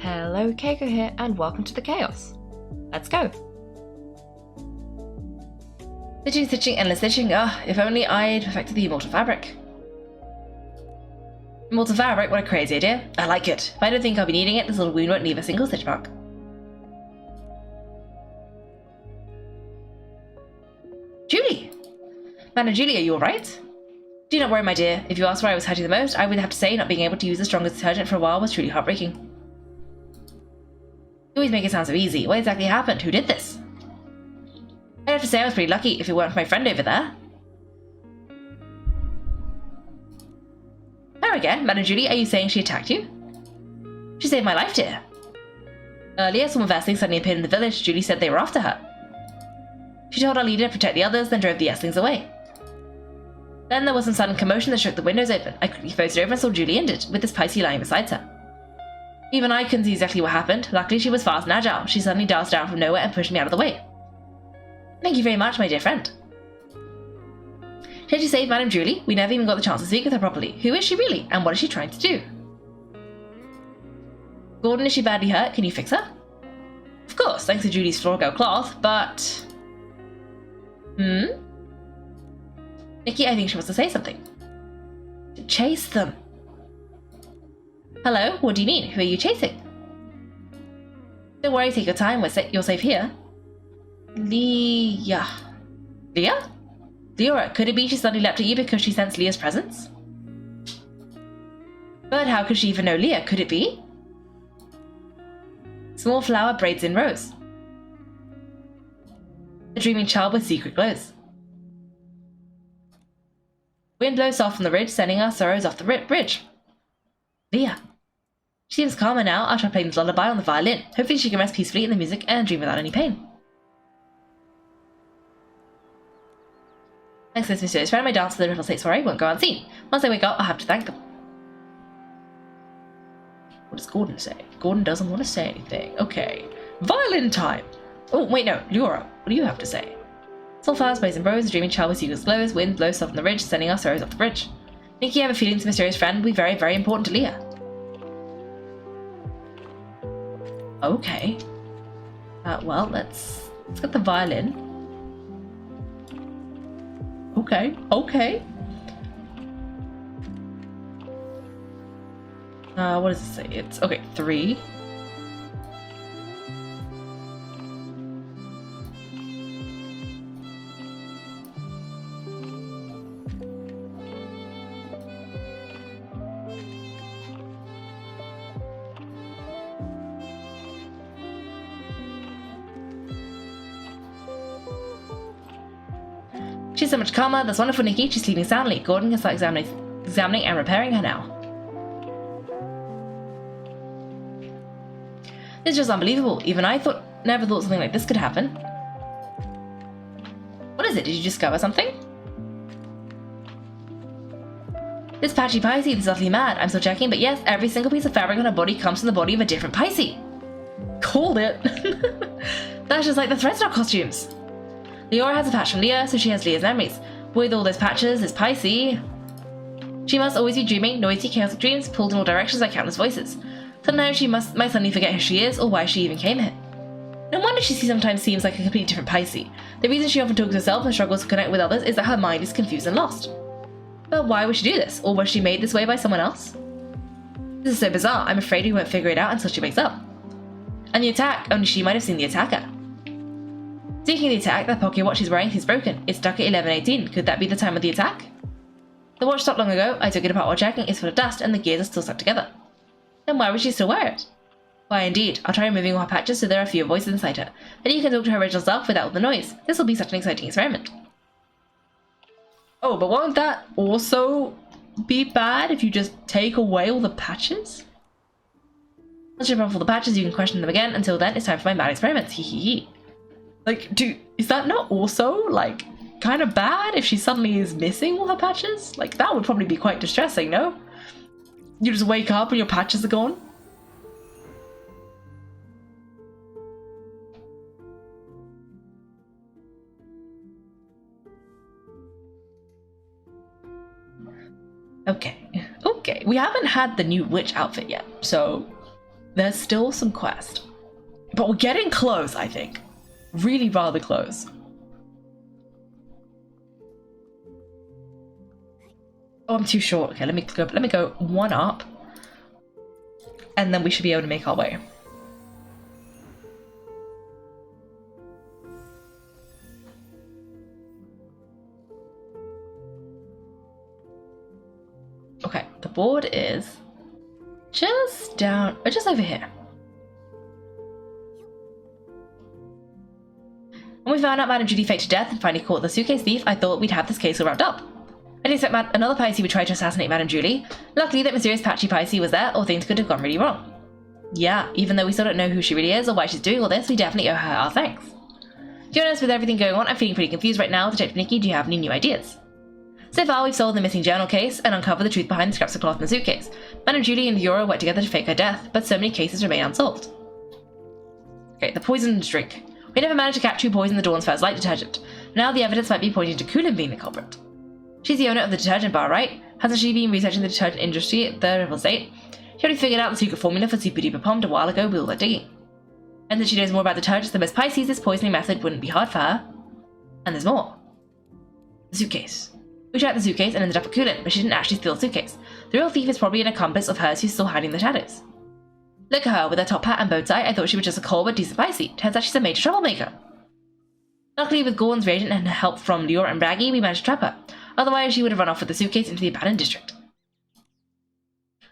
Hello, Kaiko here, and welcome to the chaos. Let's go. Stitching, endless stitching. If only I'd perfected the immortal fabric. Immortal fabric, what a crazy idea. I like it. If I don't think I'll be needing it, this little wound won't leave a single stitch mark. Julie! Mana Julie, are you alright? Do not worry, my dear. If you asked where I was hurting the most, I would have to say not being able to use the strongest detergent for a while was truly heartbreaking. You always make it sound so easy. What exactly happened? Who did this? I'd have to say I was pretty lucky if it weren't for my friend over there. There again, Madam Julie, are you saying she attacked you? She saved my life, dear. Earlier, some Earthlings suddenly appeared in the village. Julie said they were after her. She told our leader to protect the others, then drove the Earthlings away. Then there was some sudden commotion that shook the windows open. I quickly floated over and saw Julie injured, with this Pisces lying beside her. Even I couldn't see exactly what happened. Luckily, she was fast and agile. She suddenly danced down from nowhere and pushed me out of the way. Thank you very much, my dear friend. Did you save Madame Julie? We never even got the chance to speak with her properly. Who is she really? And what is she trying to do? Gordon, is she badly hurt? Can you fix her? Of course, thanks to Julie's floor girl cloth, but... Nikki, I think she wants to say something. To chase them. Hello? What do you mean? Who are you chasing? Don't worry, take your time. You're safe here. Leah? Leora, could it be she suddenly leapt at you because she sensed Leah's presence? But how could she even know Leah? Could it be? Small flower braids in rose. A dreaming child with secret glows. Wind blows soft from the ridge, sending our sorrows off the bridge. Leah. She seems calmer now. I'll try playing this lullaby on the violin. Hopefully she can rest peacefully in the music and dream without any pain. Thanks to this mysterious friend, my dance for the little state soiree won't go unseen. Once I wake up, I'll have to thank them. What does Gordon say? Gordon doesn't want to say anything. Okay. Violin time! Oh, wait, no. Leora, what do you have to say? Soul flowers, blaze and rose, a dreaming child with secret glows, wind blows soft on the ridge, sending our sorrows off the bridge. Nikki, I have a feeling this mysterious friend will be very, very important to Leah. Okay. Well, let's get the violin. Okay. What does it say? It's, okay, 3. She's so much calmer. That's wonderful, Nikki. She's sleeping soundly. Gordon can start examining and repairing her now. This is just unbelievable. Even I never thought something like this could happen. What is it? Did you discover something? This patchy Pisces is utterly mad. I'm still checking, but yes, every single piece of fabric on her body comes from the body of a different Pisces. Called it. That's just like the Threadstock costumes. Leora has a patch from Leah, so she has Leah's memories. With all those patches, it's Pisces. She must always be dreaming noisy, chaotic dreams, pulled in all directions by countless voices. Somehow she might suddenly forget who she is or why she even came here. No wonder she sometimes seems like a completely different Pisces. The reason she often talks to herself and struggles to connect with others is that her mind is confused and lost. But why would she do this? Or was she made this way by someone else? This is so bizarre. I'm afraid we won't figure it out until she wakes up. And the attack, only she might have seen the attacker. Speaking of the attack, that pocket watch she's wearing is broken. It's stuck at 11:18. Could that be the time of the attack? The watch stopped long ago. I took it apart while checking. It's full of dust and the gears are still stuck together. Then why would she still wear it? Why indeed. I'll try removing all her patches so there are fewer voices inside her. Then you can talk to her original self without all the noise. This will be such an exciting experiment. Oh, but won't that also be bad if you just take away all the patches? Once you've run all the patches, you can question them again. Until then, it's time for my mad experiments. Hee hee hee. Like, is that not also, like, kind of bad if she suddenly is missing all her patches? Like, that would probably be quite distressing, no? You just wake up and your patches are gone? Okay. We haven't had the new witch outfit yet, so There's still some quest. But we're getting close, I think. Really rather close. Oh, I'm too short. Okay, let me go one up. And then we should be able to make our way. Okay, the board is just down, or just over here. When we found out Madame Julie faked to death and finally caught the suitcase thief, I thought we'd have this case all wrapped up. I didn't expect another Pisces would try to assassinate Madame Julie. Luckily, that mysterious patchy Pisces was there, or things could have gone really wrong. Yeah, even though we still don't know who she really is or why she's doing all this, we definitely owe her our thanks. To be honest, with everything going on, I'm feeling pretty confused right now. Detective Nikki, do you have any new ideas? So far, we've solved the missing journal case and uncovered the truth behind the scraps of cloth in the suitcase. Madame Julie and Leora worked together to fake her death, but so many cases remain unsolved. Okay, the poisoned drink. We never managed to catch who poisoned the Dawn's first light detergent. Now the evidence might be pointing to Kulin being the culprit. She's the owner of the detergent bar, right? Hasn't she been researching the detergent industry at the Rival State? She already figured out the secret formula for Super Duper Pumped a while ago with all that digging. And that she knows more about detergents than most Pisces, this poisoning method wouldn't be hard for her. And there's more. The suitcase. We tracked the suitcase and ended up at Kulin, but she didn't actually steal the suitcase. The real thief is probably an accomplice of hers who's still hiding in the shadows. Look at her, with her top hat and bow tie. I thought she was just a cold but decent Pisces. Turns out she's a major troublemaker. Luckily, with Gorn's reagent and help from Leora and Braggy, we managed to trap her. Otherwise, she would have run off with the suitcase into the abandoned district.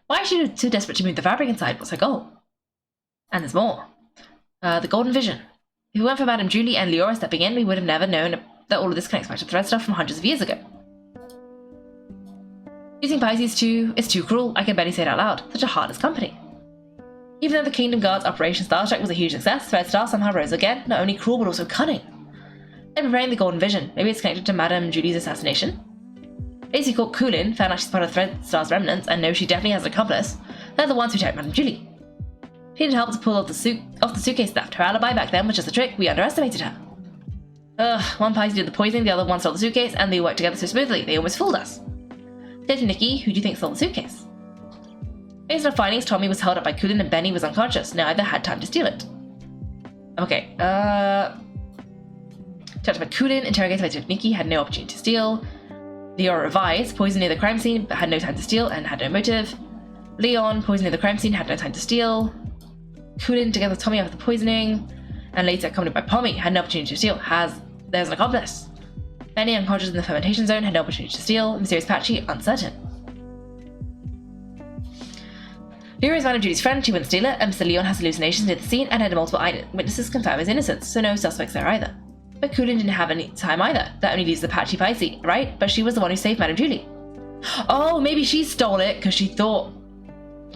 Why is she too desperate to move the fabric inside? What's her goal? And there's more. The Golden Vision. If it weren't for Madame Julie and Leora stepping in, we would have never known that all of this connects back to thread stuff from hundreds of years ago. Using Pisces is too cruel. I can barely say it out loud. Such a heartless company. Even though the Kingdom Guard's Operation Starstrike was a huge success, Threadstar somehow rose again, not only cruel but also cunning. They're preparing the Golden Vision. Maybe it's connected to Madame Julie's assassination? Lacey caught Kulin, found out she's part of Threadstar's remnants, and knows she definitely has an accomplice. They're the ones who attacked Madame Julie. She needed help to pull off the suitcase theft. Her alibi back then was just a trick. We underestimated her. One Pisces did the poisoning, the other one stole the suitcase, and they worked together so smoothly. They almost fooled us. Detective Nikki, who do you think stole the suitcase? Based on our findings, Tommy was held up by Kulin and Benny was unconscious. Neither had time to steal it. Okay, touched by Kulin, interrogated by Detective Nikki, had no opportunity to steal. Leora revised, poisoned near the crime scene, but had no time to steal and had no motive. Leon, poisoned near the crime scene, had no time to steal. Kulin, together with Tommy after the poisoning, and later accompanied by Pommy, had no opportunity to steal. There's an accomplice. Benny, unconscious in the fermentation zone, had no opportunity to steal. Mysterious Patchy, uncertain. Leora is Madame Julie's friend, she wouldn't steal it, and Mr. Leon has hallucinations near the scene and had multiple witnesses confirm his innocence, so no suspects there either. But Kulin didn't have any time either. That only leaves the Patchy Pisces, right? But she was the one who saved Madame Julie. Oh, maybe she stole it because she thought,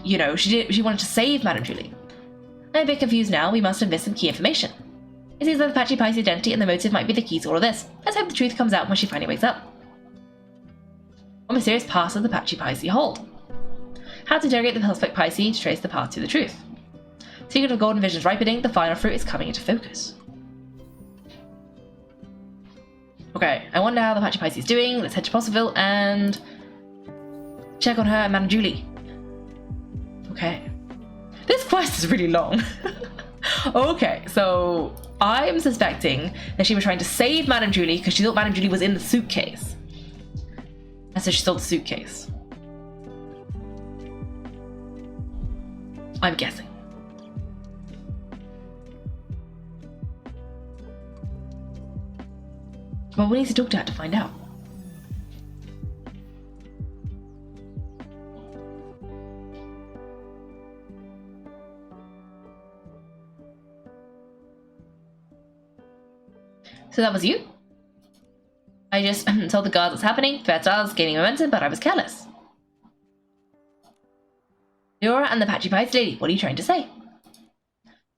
you know, she wanted to save Madame Julie. I'm a bit confused now. We must have missed some key information. It seems that the Patchy Pisces identity and the motive might be the key to all of this. Let's hope the truth comes out when she finally wakes up. What mysterious past does the Patchy Pisces hold? How to interrogate the suspect Pisces to trace the path to the truth. Secret of Golden Vision's ripening, the final fruit is coming into focus. Okay, I wonder how the Patchy Pisces is doing. Let's head to Possiville and check on her and Madame Julie. Okay. This quest is really long. Okay, so I'm suspecting that she was trying to save Madame Julie because she thought Madame Julie was in the suitcase. And so she stole the suitcase. I'm guessing. Well, we need to talk to her to find out. So that was you? I just told the guards what's happening. Threadstar was gaining momentum, but I was careless. Leora and the Patchy Pies lady, what are you trying to say?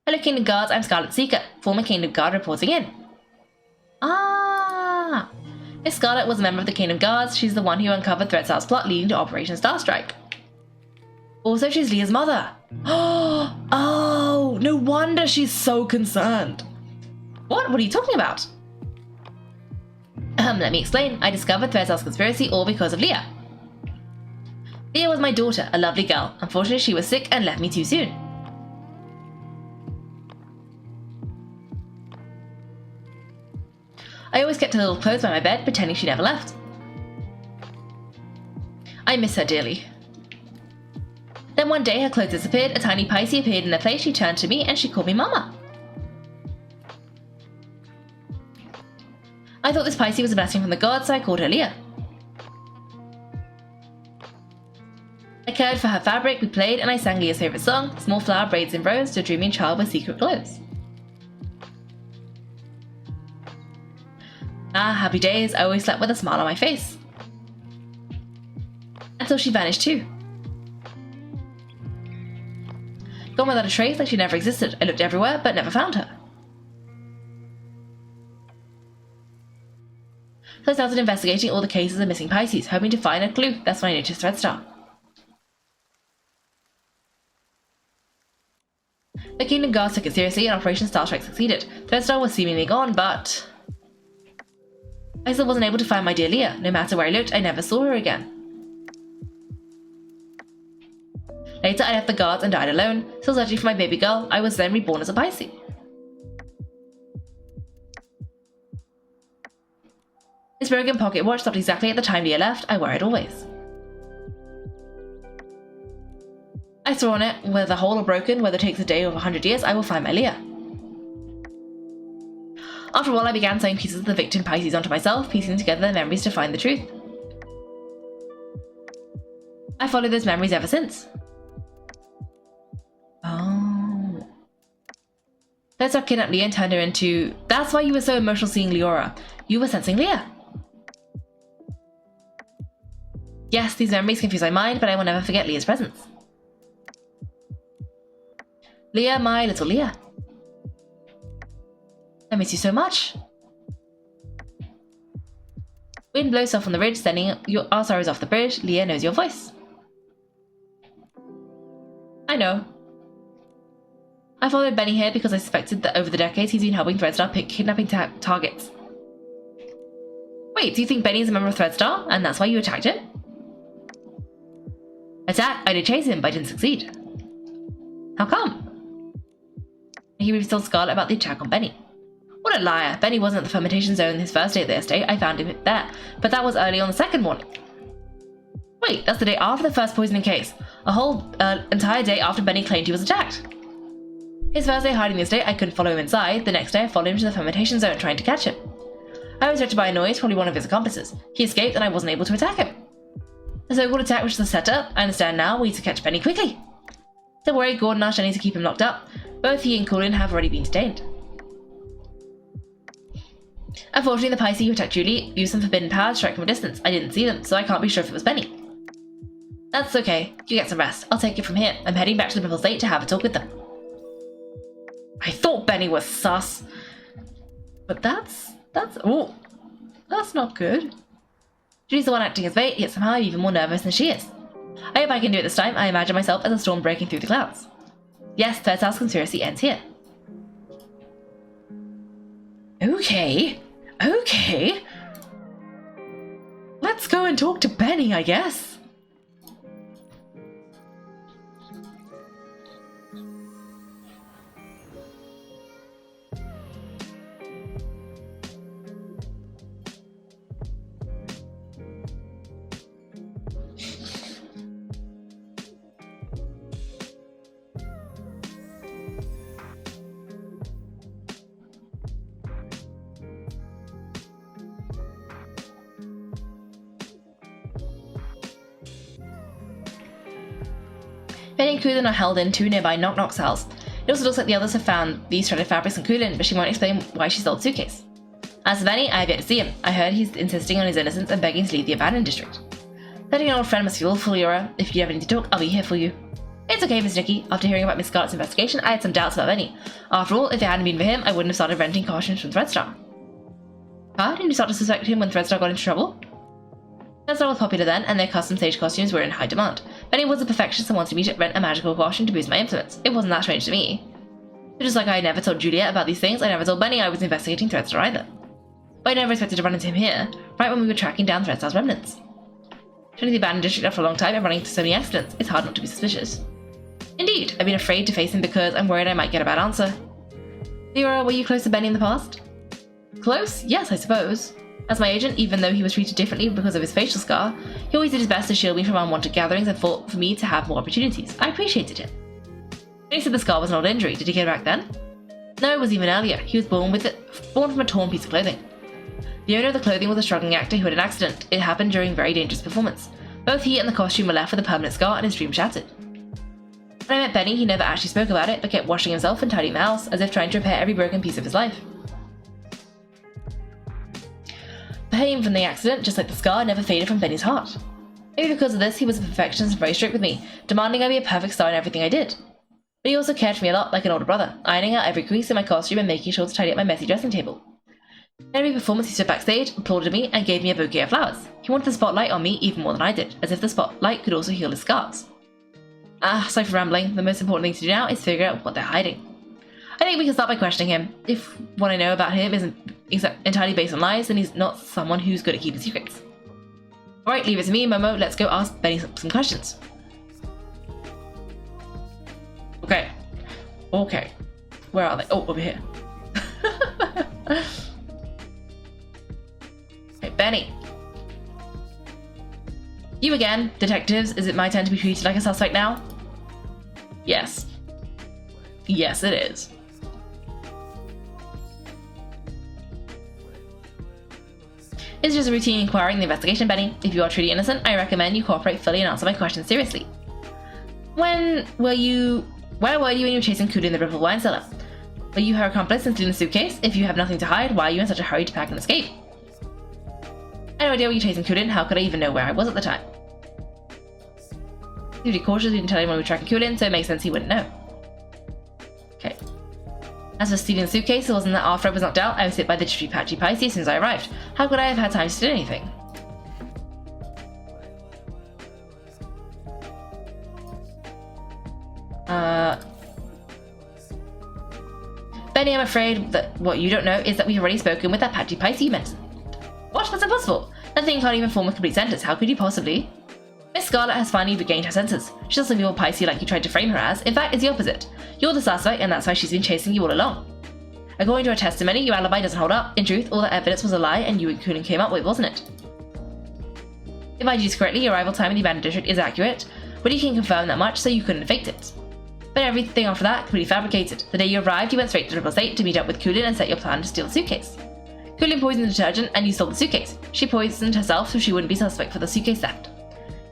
Hello Kingdom Guards, I'm Scarlet the Seeker, former Kingdom Guard reporting in. Ah! If Scarlet was a member of the Kingdom Guards, she's the one who uncovered Threadstar's plot leading to Operation Starstrike. Also, she's Leah's mother. Oh, no wonder she's so concerned. What? What are you talking about? Let me explain. I discovered Threadstar's conspiracy all because of Leah. Leah was my daughter, a lovely girl. Unfortunately, she was sick and left me too soon. I always kept her little clothes by my bed, pretending she never left. I miss her dearly. Then one day her clothes disappeared, a tiny Pisces appeared in their place, she turned to me and she called me Mama. I thought this Pisces was a blessing from the gods, so I called her Leah. I cared for her fabric, we played, and I sang Leah's favourite song, Small Flower Braids in Rows to a Dreaming Child with Secret Glows. Ah, happy days, I always slept with a smile on my face. Until she vanished too. Gone without a trace, like she never existed. I looked everywhere, but never found her. So I started investigating all the cases of missing Pisces, hoping to find a clue. That's when I noticed Threadstar. The Kingdom Guards took it seriously and Operation Star Strike succeeded. Threadstar was seemingly gone, but I still wasn't able to find my dear Leah. No matter where I looked, I never saw her again. Later, I left the guards and died alone, still searching for my baby girl. I was then reborn as a Pisces. This broken pocket watch stopped exactly at the time Leah left. I wear it always. I saw on it, whether whole or broken, whether it takes a day or 100 years, I will find my Leah. After a while, I began sewing pieces of the victim Pisces onto myself, piecing together their memories to find the truth. I followed those memories ever since. Oh. Threadstar kidnapped Leah and turned her into... That's why you were so emotional seeing Leora. You were sensing Leah. Yes, these memories confuse my mind, but I will never forget Leah's presence. Leah, my little Leah. I miss you so much. Wind blows off on the ridge, sending our sorrows off the bridge. Leah knows your voice. I know. I followed Benny here because I suspected that over the decades he's been helping Threadstar pick kidnapping targets. Wait, do you think Benny is a member of Threadstar, and that's why you attacked him? Attack? I did chase him, but I didn't succeed. How come? He told Scarlet about the attack on Benny. What a liar. Benny wasn't at the fermentation zone his first day at the estate. I found him there, but that was early on the second morning. Wait, that's the day after the first poisoning case. A whole entire day after Benny claimed he was attacked. His first day hiding the estate, I couldn't follow him inside. The next day, I followed him to the fermentation zone trying to catch him. I was directed by a noise, probably one of his accomplices. He escaped and I wasn't able to attack him. The so-called attack was just a setup. I understand now. We need to catch Benny quickly. Don't worry, Gordon asked Jenny to keep him locked up. Both he and Colin have already been detained. Unfortunately, the Pisces who attacked Julie used some forbidden power to strike from a distance. I didn't see them, so I can't be sure if it was Benny. That's okay. You get some rest. I'll take it from here. I'm heading back to the Purple State to have a talk with them. I thought Benny was sus. But that's not good. Julie's the one acting as bait, yet somehow I'm even more nervous than she is. I hope I can do it this time. I imagine myself as a storm breaking through the clouds. Yes, Threadstar's conspiracy ends here. Okay. Let's go and talk to Benny, I guess. Benny and Kulin are held in two nearby knock-knock cells. It also looks like the others have found these shredded fabrics in Kulin, but she won't explain why she sold the suitcase. As for Benny, I have yet to see him. I heard he's insisting on his innocence and begging to leave the abandoned district. Letting an old friend must feel full, Leora. If you ever need to talk, I'll be here for you. It's okay, Miss Nikki. After hearing about Miss Scarlet's investigation, I had some doubts about Benny. After all, if it hadn't been for him, I wouldn't have started renting costumes from Threadstar. Huh? Didn't you start to suspect him when Threadstar got into trouble? Threadstar was popular then, and their custom stage costumes were in high demand. Benny was a perfectionist and wanted me to rent a magical costume to boost my influence. It wasn't that strange to me. But just like I never told Juliet about these things, I never told Benny I was investigating Threadstar either. But I never expected to run into him here, right when we were tracking down Threadstar's remnants. Turning the abandoned district after a long time and running into so many accidents, it's hard not to be suspicious. Indeed, I've been afraid to face him because I'm worried I might get a bad answer. Leora, were you close to Benny in the past? Close? Yes, I suppose. As my agent, even though he was treated differently because of his facial scar, he always did his best to shield me from unwanted gatherings and fought for me to have more opportunities. I appreciated him. When he said the scar was an old injury, did he get it back then? No, it was even earlier. He was born from a torn piece of clothing. The owner of the clothing was a struggling actor who had an accident. It happened during a very dangerous performance. Both he and the costume were left with a permanent scar and his dream shattered. When I met Benny, he never actually spoke about it, but kept washing himself and tidying the house, as if trying to repair every broken piece of his life. The pain from the accident, just like the scar, never faded from Benny's heart. Maybe because of this, he was a perfectionist and very strict with me, demanding I be a perfect star in everything I did. But he also cared for me a lot, like an older brother, ironing out every crease in my costume and making sure to tidy up my messy dressing table. In every performance, he stood backstage, applauded me, and gave me a bouquet of flowers. He wanted the spotlight on me even more than I did, as if the spotlight could also heal his scars. Sorry for rambling. The most important thing to do now is figure out what they're hiding. I think we can start by questioning him. If what I know about him isn't entirely based on lies, then he's not someone who's good at keeping secrets. Alright, leave it to me, Momo. Let's go ask Benny some questions. Okay. Where are they? Oh, over here. Hey, Benny. You again, detectives. Is it my turn to be treated like a suspect now? Yes. Yes, it is. It's just a routine inquiry in the investigation, Benny. If you are truly innocent, I recommend you cooperate fully and answer my questions seriously. Where were you when you were chasing Kuda in the Ripple wine cellar? Were you her accomplice in stealing the suitcase? If you have nothing to hide, why are you in such a hurry to pack and escape? I had no idea what you were chasing Kuda in. How could I even know where I was at the time? He would be cautious. We didn't tell anyone we were tracking Kuda, so it makes sense he wouldn't know. Okay. As for stealing the suitcase, it wasn't that after I was knocked out, I was hit by the Tree Patchy Pisces as soon as I arrived. How could I have had time to do anything? Benny, I'm afraid that what you don't know is that we've already spoken with that Patchy Pisces you mentioned. What? That's impossible! That thing can't even form a complete sentence. How could you possibly? Miss Scarlet has finally regained her senses. She's not some evil Pisces like you tried to frame her as. In fact, it's the opposite. You're the suspect, and that's why she's been chasing you all along. According to her testimony, your alibi doesn't hold up. In truth, all that evidence was a lie, and you and Kunin came up with, wasn't it? If I deduce correctly, your arrival time in the abandoned district is accurate, but you can confirm that much, so you couldn't have faked it. But everything after that, completely fabricated. The day you arrived, you went straight to Triple State to meet up with Kulin and set your plan to steal the suitcase. Kulin poisoned the detergent, and you stole the suitcase. She poisoned herself so she wouldn't be suspect for the suitcase theft.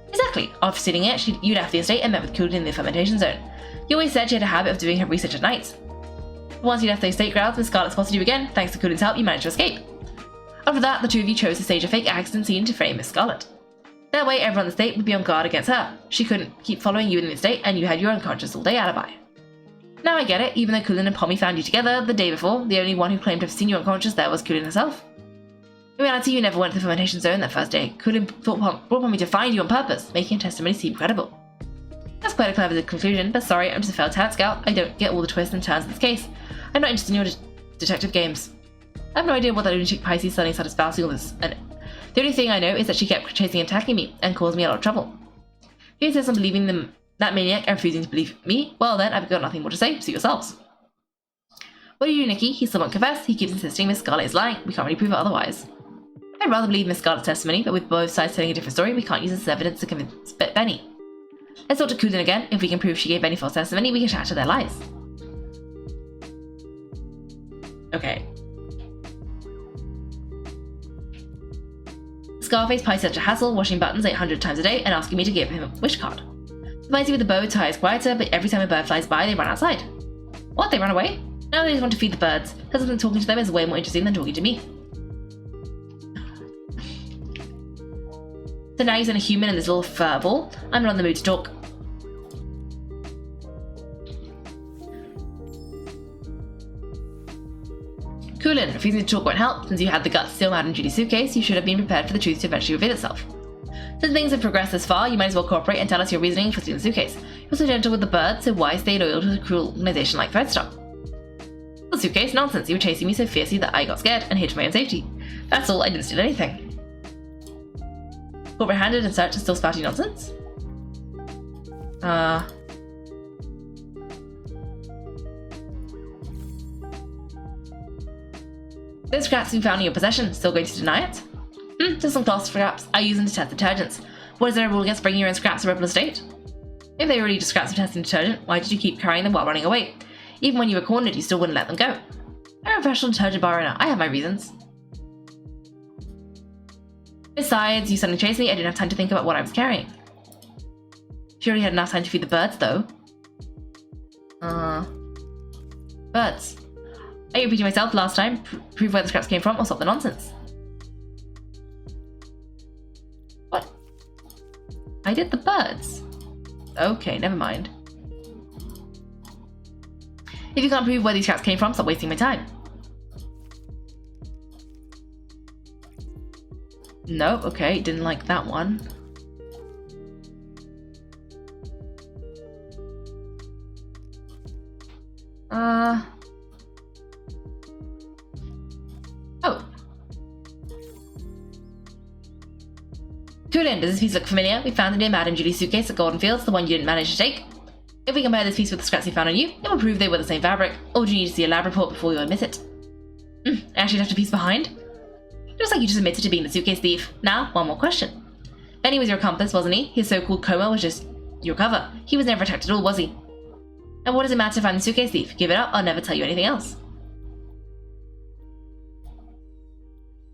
Exactly. After stealing it, you left the estate and met with Kulin in the fermentation zone. You always said she had a habit of doing her research at night. Once you left the estate grounds, Miss Scarlet spotted you again. Thanks to Kulin's help, you managed to escape. After that, the two of you chose to stage a fake accident scene to frame Miss Scarlet. That way, everyone in the state would be on guard against her. She couldn't keep following you in the estate, and you had your unconscious all-day alibi. Now I get it. Even though Kulin and Pommy found you together the day before, the only one who claimed to have seen you unconscious there was Kulin herself. In reality, you never went to the fermentation zone that first day. Kulin brought Pommy to find you on purpose, making her testimony seem credible. That's quite a clever conclusion, but sorry, I'm just a failed talent scout. I don't get all the twists and turns of this case. I'm not interested in your detective games. I have no idea what that lunatic Pisces suddenly started spouting all this, and the only thing I know is that she kept chasing and attacking me, and caused me a lot of trouble. If you insist on believing that maniac and refusing to believe me, well then, I've got nothing more to say, suit yourselves. What do you do, Nikki? He still won't confess. He keeps insisting Miss Scarlet is lying. We can't really prove it otherwise. I'd rather believe Miss Scarlet's testimony, but with both sides telling a different story, we can't use this as evidence to convince Benny. Let's talk to Kulin again. If we can prove she gave Benny false testimony, we can shatter their lies. Okay. Scarface Pie such a hassle, washing buttons 800 times a day and asking me to give him a wish card. The Pisces with the bow tie is quieter, but every time a bird flies by, they run outside. What? They run away? Now they just want to feed the birds. Because I think talking to them is way more interesting than talking to me. So now he's in a human and this little fur ball. I'm not in the mood to talk. Kulin, refusing to talk won't help. Since you had the guts to steal Madame Judy's suitcase, you should have been prepared for the truth to eventually reveal itself. Since things have progressed this far, you might as well cooperate and tell us your reasoning for stealing the suitcase. You're so gentle with the bird, so why stay loyal to a cruel organization like Threadstock? The suitcase? Nonsense. You were chasing me so fiercely that I got scared and hid for my own safety. That's all. I didn't steal anything. Caught red-handed and search and still spouting nonsense? Those scraps we found in your possession, still going to deny it? Just some cloth scraps. I use them to test detergents. What is there a rule against bringing your own scraps to Rebel Estate? If they were really just scraps of testing detergent, why did you keep carrying them while running away? Even when you were cornered, you still wouldn't let them go. I'm a professional detergent bar owner. I have my reasons. Besides, you suddenly chased me. I didn't have time to think about what I was carrying. She already had enough time to feed the birds, though. Birds. I repeated myself last time. Prove where the scraps came from or stop the nonsense. What? I did the birds. Okay, never mind. If you can't prove where these scraps came from, stop wasting my time. Nope, okay, didn't like that one. Oh. Kulin, does this piece look familiar? We found it in Madame Julie's suitcase at Golden Fields, the one you didn't manage to take. If we compare this piece with the scraps we found on you, it will prove they were the same fabric. Or do you need to see a lab report before you admit it? I actually left a piece behind. Looks like you just admitted to being the suitcase thief. Now, one more question. Benny was your accomplice, wasn't he? His so-called coma was just your cover. He was never attacked at all, was he? And what does it matter to find the suitcase thief? Give it up, I'll never tell you anything else.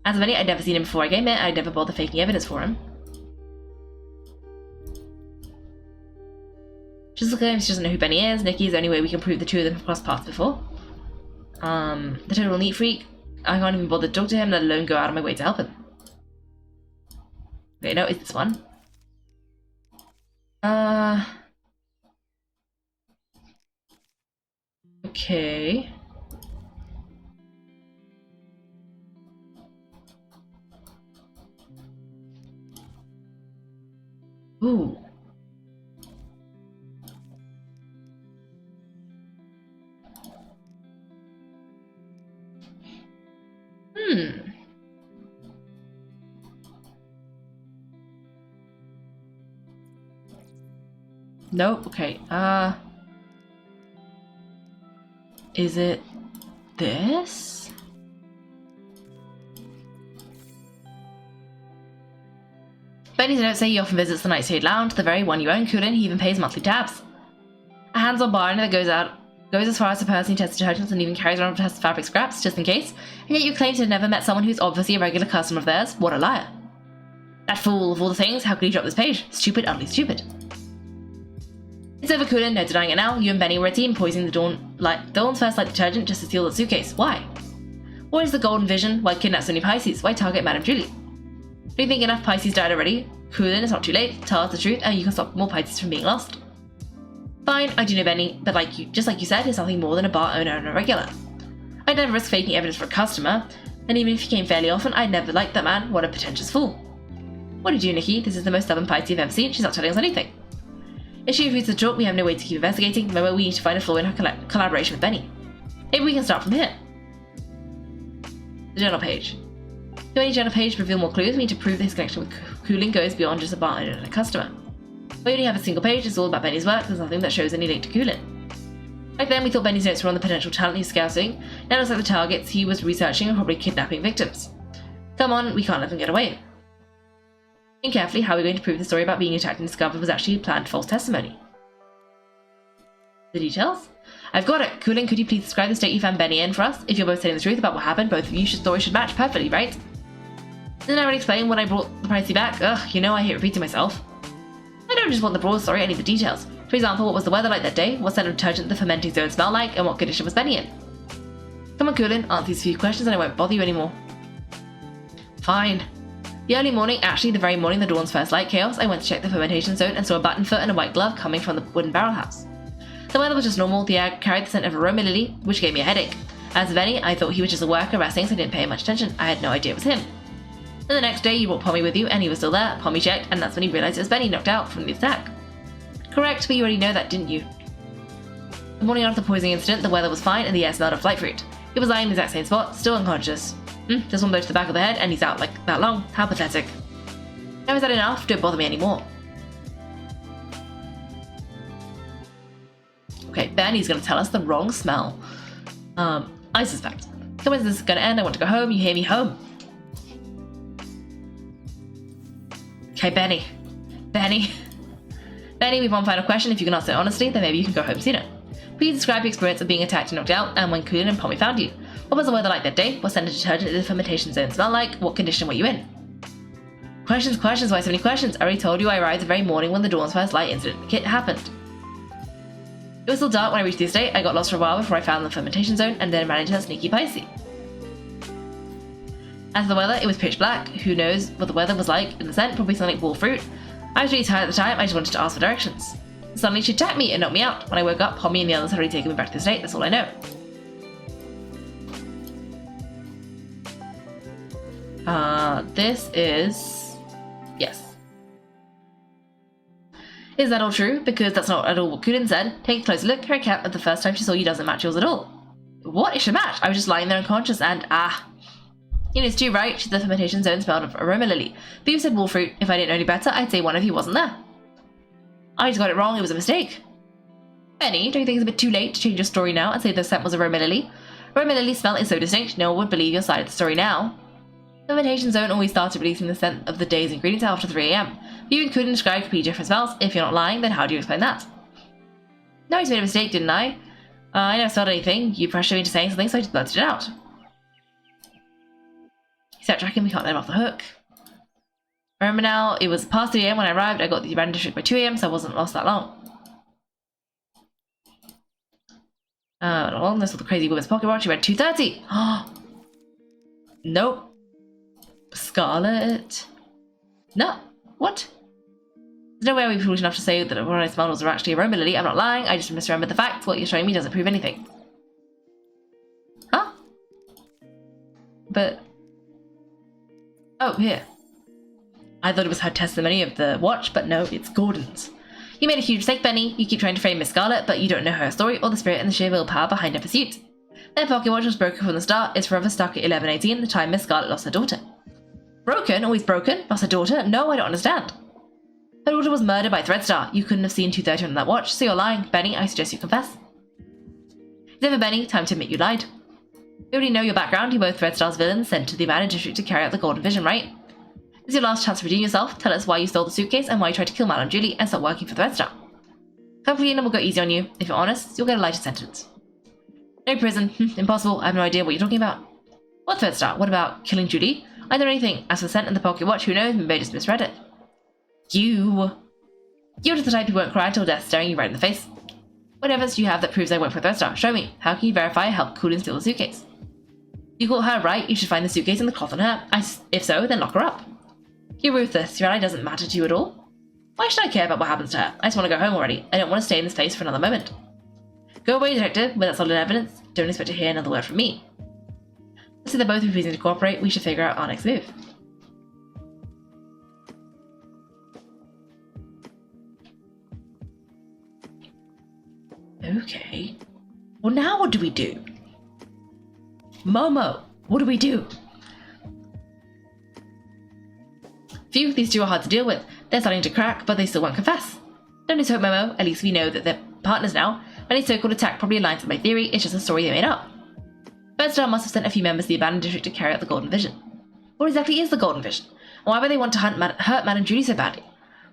As for Benny, I'd never seen him before I came here, I'd never bothered faking evidence for him. Just look at him, she doesn't know who Benny is. Nikki is the only way we can prove the two of them have crossed paths before. The total neat freak. I can't even bother to talk to him, let alone go out of my way to help him. Okay, no, it's this one. Okay. Ooh. Nope, okay, is it this? Benny's notes say he often visits the Nightshade Lounge, the very one you own, Kulin. He even pays monthly tabs. A hands-on bar owner that goes as far as to personally test detergents and even carries around to test fabric scraps, just in case, and yet you claim to have never met someone who's obviously a regular customer of theirs. What a liar. That fool of all the things, how could he drop this page? Stupid, utterly stupid. It's over, Kulin, no denying it now. You and Benny were a team, poisoning the Dawn's first light detergent just to steal the suitcase. Why? What is the golden vision? Why kidnap so many Pisces? Why target Madame Julie? Do you think enough Pisces died already? Kulin, it's not too late. Tell us the truth and you can stop more Pisces from being lost. Fine, I do know Benny, but just like you said, he's nothing more than a bar owner and a regular. I'd never risk faking evidence for a customer, and even if he came fairly often, I'd never liked that man. What a pretentious fool. What do you do, Nikki? This is the most stubborn Pisces you've ever seen. She's not telling us anything. If she refuses to talk, we have no way to keep investigating. Remember, we need to find a flaw in her collaboration with Benny. Maybe we can start from here. The journal page. Do any journal page reveal more clues? We need to prove that his connection with Kulin goes beyond just a bar owner and a customer. We only have a single page, it's all about Benny's work, there's nothing that shows any link to Kulin. Back then we thought Benny's notes were on the potential talent he was scouting, now it looks like the targets he was researching are probably kidnapping victims. Come on, we can't let them get away. Think carefully, how are we going to prove the story about being attacked and discovered was actually a planned false testimony? The details? I've got it! Kulin, could you please describe the state you found Benny in for us? If you're both telling the truth about what happened, both of you stories should match perfectly, right? Didn't I already explain when I brought the Pricey back? Ugh, you know I hate repeating myself. I don't just want the broad story, I need the details. For example, what was the weather like that day? What scent of detergent did the fermenting zone smell like? And what condition was Benny in? Come on, Kulin, answer these few questions and I won't bother you anymore. Fine. The early morning, actually the very morning the Dawn's first light chaos, I went to check the fermentation zone and saw a button foot and a white glove coming from the wooden barrel house. The weather was just normal, the air carried the scent of aroma lily, which gave me a headache. As for Benny, I thought he was just a worker resting, so I didn't pay much attention. I had no idea it was him. Then the next day you brought Pommy with you and he was still there. Pommy checked and that's when he realised it was Benny knocked out from the attack. Correct, but you already know that, didn't you? The morning after the poisoning incident, the weather was fine and the air smelled of flight fruit. He was lying in the exact same spot, still unconscious. Just one blow to the back of the head and he's out like that long. How pathetic. Now is that enough? Don't bother me anymore. Okay, Benny's gonna tell us the wrong smell. I suspect. When is this gonna end? I want to go home. You hear me? Home. Okay, Benny. Benny, we have one final question. If you can answer it honestly, then maybe you can go home sooner. Please describe your experience of being attacked and knocked out, and when Kulin and Pommy found you. What was the weather like that day? What scent of detergent did the fermentation zone smell like? What condition were you in? Questions, why so many questions? I already told you I arrived the very morning when the Dawn's first light incident happened. It was still dark when I reached the estate. I got lost for a while before I found the fermentation zone, and then ran into that sneaky Pisces. As for the weather, it was pitch black. Who knows what the weather was like in the scent? Probably something like wall fruit. I was really tired at the time. I just wanted to ask for directions. Suddenly she attacked me and knocked me out. When I woke up, Pommy and the others had already taken me back to the estate. That's all I know. This is... yes. Is that all true? Because that's not at all what Kulin said. Take a closer look. Her account of the first time she saw you doesn't match yours at all. What? It should match. I was just lying there unconscious and You know, it's too right. The fermentation zone smelled of aroma lily. But you said wall fruit. If I didn't know any better, I'd say one of you wasn't there. I just got it wrong. It was a mistake. Benny, don't you think it's a bit too late to change your story now and say the scent was aroma lily? Aroma lily's smell is so distinct, no one would believe your side of the story now. The fermentation zone always started releasing the scent of the day's ingredients after 3 AM. You couldn't describe completely different smells. If you're not lying, then how do you explain that? No, I just made a mistake, didn't I? I never smelled anything. You pressured me into saying something, so I just blurted it out. Except tracking, we can't let him off the hook. I remember now, it was past 3 AM when I arrived. I got the abandoned district by 2 AM, so I wasn't lost that long. Along this with the crazy woman's pocket watch, you read 2:30. Nope. Scarlet. No. What? There's no way I'd be foolish enough to say that what I smelled was actually aroma lily. I'm not lying. I just misremembered the facts. What you're showing me doesn't prove anything. Huh? But... oh, here. I thought it was her testimony of the watch, but no, it's Gordon's. You made a huge mistake, Benny. You keep trying to frame Miss Scarlet, but you don't know her story or the spirit and the sheer willpower behind her pursuit. Their pocket watch was broken from the start. It's forever stuck at 11:18, the time Miss Scarlet lost her daughter. Broken? Always broken? Lost her daughter? No, I don't understand. Her daughter was murdered by Threadstar. You couldn't have seen 2:30 on that watch, so you're lying. Benny, I suggest you confess. It's over, Benny. Time to admit you lied. We already know your background. You're both Threadstar's villains sent to the abandoned district to carry out the Golden Vision, right? This is your last chance to redeem yourself. Tell us why you stole the suitcase and why you tried to kill Madame Julie and stop working for Threadstar. Come clean and we'll go easy on you. If you're honest, you'll get a lighter sentence. No prison. Impossible. I have no idea what you're talking about. What Threadstar? What about killing Julie? I don't know anything. As for the scent and the pocket watch, who knows? Maybe I just misread it. You're just the type who won't cry until death staring you right in the face. What evidence do you have that proves I work for Threadstar? Show me. How can you verify I helped Kulin steal the suitcase? You caught her, right? You should find the suitcase and the cloth on her. If so, then lock her up. You're ruthless. Your ally doesn't matter to you at all. Why should I care about what happens to her? I just want to go home already. I don't want to stay in this place for another moment. Go away, detective. Without solid evidence, don't expect to hear another word from me. Let's see they're both refusing to cooperate. We should figure out our next move. Okay. Well, now what do we do? Momo, what do we do? Phew, these two are hard to deal with. They're starting to crack, but they still won't confess. Don't lose hope, Momo. At least we know that they're partners now. Any so-called attack probably aligns with my theory. It's just a story they made up. Threadstar must have sent a few members to the abandoned district to carry out the Golden Vision. What exactly is the Golden Vision? And why would they want to hurt Madame Julie so badly?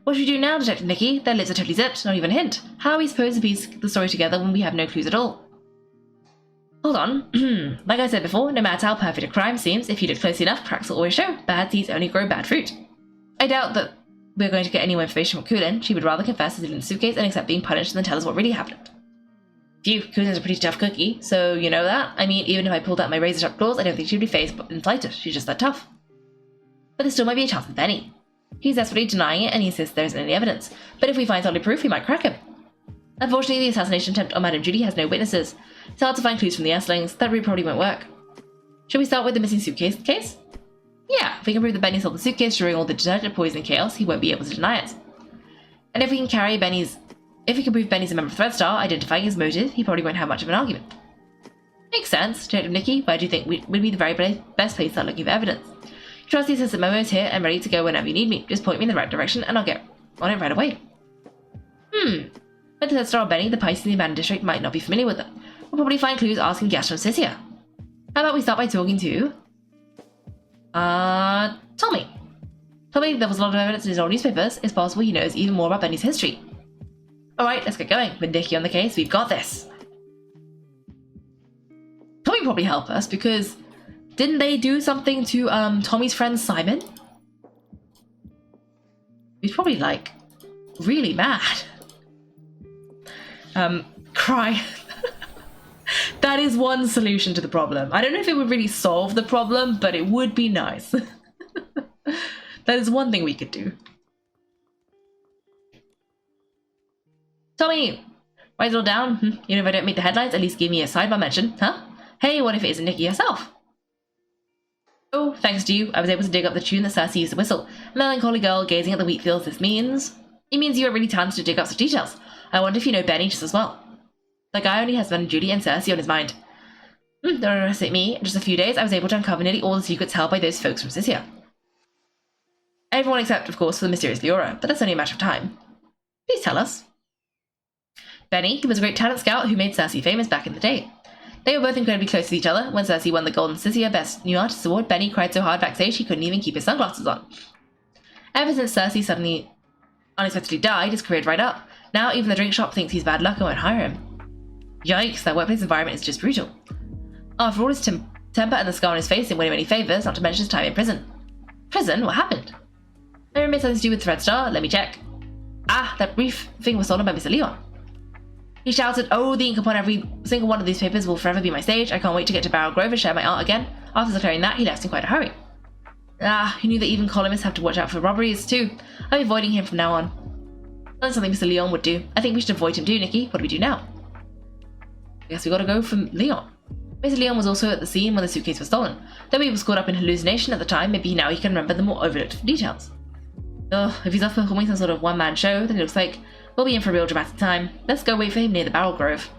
What should we do now, Detective Nikki? Their lips are totally zipped, not even a hint. How are we supposed to piece the story together when we have no clues at all? Hold on. Like I said before, no matter how perfect a crime seems, if you look closely enough, cracks will always show. Bad seeds only grow bad fruit. I doubt that we're going to get any more information from Kulin. She would rather confess to stealing the suitcase and accept being punished than tell us what really happened. Phew, Kulin's a pretty tough cookie, so you know that. I mean, even if I pulled out my razor-sharp claws, I don't think she'd be fazed in the slightest. She's just that tough. But there still might be a chance with Benny. He's desperately denying it and he insists there isn't any evidence. But if we find solid proof, we might crack him. Unfortunately, the assassination attempt on Madame Julie has no witnesses. It's hard to find clues from the Earthlings. That route probably won't work. Should we start with the missing suitcase case? Yeah, if we can prove that Benny stole the suitcase during all the detergent poison chaos, he won't be able to deny it. And if we can prove Benny's a member of Threadstar, identifying his motive, he probably won't have much of an argument. Makes sense. Detective Nikki, where do you think would be the very best place to start looking for evidence? Trust the assistant Momo's here and ready to go whenever you need me. Just point me in the right direction and I'll get on it right away. But Threadstar or Benny, the Pisces in the abandoned district might not be familiar with them. We'll probably find clues asking Gaston Cisia. How about we start by talking to... Tommy. Tommy, there was a lot of evidence in his old newspapers. It's possible he knows even more about Benny's history. Alright, let's get going. With Nikki on the case, we've got this. Tommy probably help us, because didn't they do something to Tommy's friend Simon? He's probably, like, really mad. Cry. That is one solution to the problem. I don't know if it would really solve the problem, but it would be nice. That is one thing we could do. Tommy! Write it all down. You know, if I don't meet the headlines, at least give me a sidebar mention, huh? Hey, what if it isn't Nikki herself? Oh, thanks to you, I was able to dig up the tune that Cersei used to whistle. A melancholy girl gazing at the wheat fields. This means... It means you are really talented to dig up some details. I wonder if you know Benny just as well. The guy only has Ben, Judy, and Cersei on his mind. Don't underestimate me. In just a few days, I was able to uncover nearly all the secrets held by those folks from Sicily. Everyone except, of course, for the mysterious Leora, but that's only a matter of time. Please tell us. Benny, he was a great talent scout who made Cersei famous back in the day. They were both incredibly close to each other. When Cersei won the Golden Sicilian Best New Artist Award, Benny cried so hard backstage he couldn't even keep his sunglasses on. Ever since Cersei suddenly unexpectedly died, his career dried up. Now even the drink shop thinks he's bad luck and won't hire him. Yikes, that workplace environment is just brutal. After all his temper and the scar on his face didn't win him any favours, not to mention his time in prison. Prison? What happened? I remember something to do with Threadstar. Let me check. Ah, that brief thing was stolen by Mr. Leon. He shouted, oh, the ink upon every single one of these papers will forever be my stage. I can't wait to get to Barrel Grove and share my art again. After declaring that, he left in quite a hurry. Ah, he knew that even columnists have to watch out for robberies too. I'll be avoiding him from now on. That's something Mr. Leon would do. I think we should avoid him too, Nikki. What do we do now? I guess we gotta go from Leon. Mr. Leon was also at the scene when the suitcase was stolen. Though he was caught up in hallucination at the time, maybe now he can remember the more overlooked details. Ugh, if he's off performing some sort of one-man show, then it looks like we'll be in for a real dramatic time. Let's go wait for him near the Barrel Grove.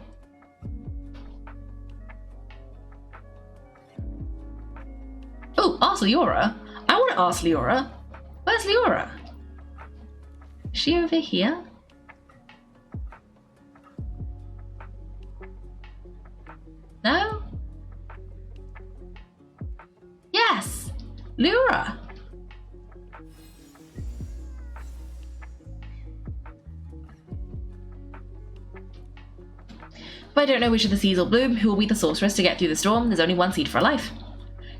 Oh, ask Leora. I want to ask Leora. Where's Leora? Is she over here? No? Yes! Leora! If I don't know which of the seeds will bloom, who will be the sorceress to get through the storm, there's only one seed for a life.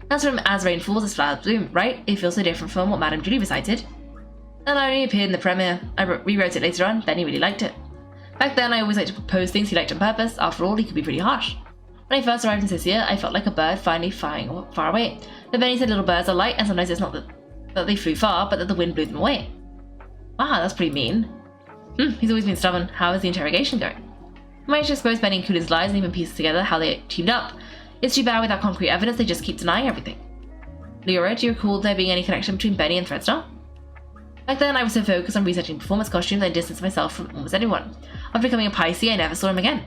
That's from As Rain Falls as Flowers Bloom, right? It feels so different from what Madame Julie recited. That only appeared in the premiere. I rewrote it later on, Benny really liked it. Back then, I always liked to propose things he liked on purpose. After all, he could be pretty harsh. When I first arrived in Sicily, I felt like a bird finally flying far away. But Benny said little birds are light, and sometimes it's not that they flew far, but that the wind blew them away. Wow, that's pretty mean. He's always been stubborn. How is the interrogation going? I managed to expose Benny and Coolidge's lies and even piece together how they teamed up. It's too bad without concrete evidence, they just keep denying everything. Leora, do you recall there being any connection between Benny and Threadstar? Back then, I was so focused on researching performance costumes, I distanced myself from almost anyone. After becoming a Pisces, I never saw him again.